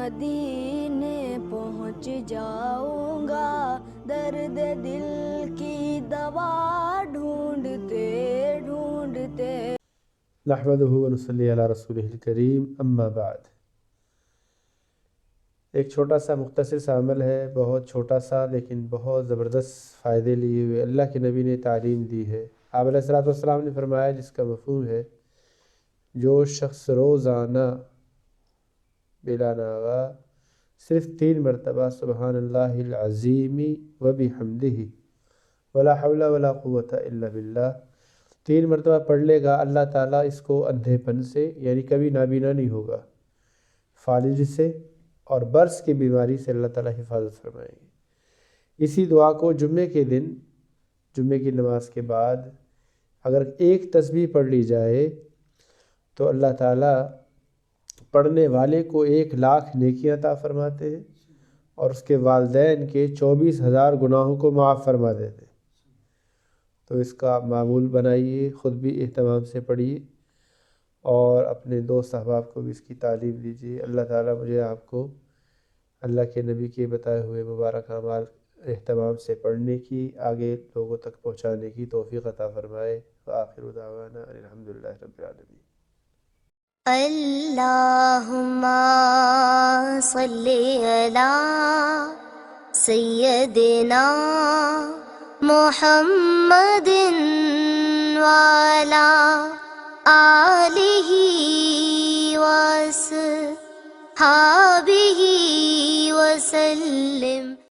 مدینے پہنچ جاؤں گا، درد دل کی دوا ڈھونڈتے ڈھونڈتے۔ نحمدہ ونصلی علی رسولہ الکریم، اما بعد۔ ایک چھوٹا سا مختصر سا عمل ہے، بہت چھوٹا سا لیکن بہت زبردست فائدے لیے ہوئے اللہ کے نبی نے تعلیم دی ہے۔ آپ علیہ السلام نے فرمایا، جس کا مفہوم ہے جو شخص روزانہ بلا ناغہ صرف 3 مرتبہ سبحان اللہ العظیم وبحمدہ ولا حول ولا قوة الا باللہ 3 مرتبہ پڑھ لے گا، اللہ تعالیٰ اس کو اندھے پن سے یعنی کبھی نابینا نہیں ہوگا، فالج سے اور برس کی بیماری سے اللہ تعالیٰ حفاظت فرمائیں گے۔ اسی دعا کو جمعے کے دن، جمعے کی نماز کے بعد اگر ایک تسبیح پڑھ لی جائے تو اللہ تعالیٰ پڑھنے والے کو 1,00,000 نیکیاں عطا فرماتے ہیں اور اس کے والدین کے 24,000 گناہوں کو معاف فرما دیتے ہیں۔ تو اس کا معمول بنائیے، خود بھی اہتمام سے پڑھیے اور اپنے دوست احباب کو بھی اس کی تعلیم دیجیے۔ اللہ تعالیٰ مجھے آپ کو اللہ کے نبی کے بتائے ہوئے مبارک اعمال اہتمام سے پڑھنے کی، آگے لوگوں تک پہنچانے کی توفیق عطا فرمائے۔ وآخر دعوانا الحمدللہ رب العالمین۔ اللہم صلی علی سیدنا محمد وعلی آلہ وصحبہ وسلم۔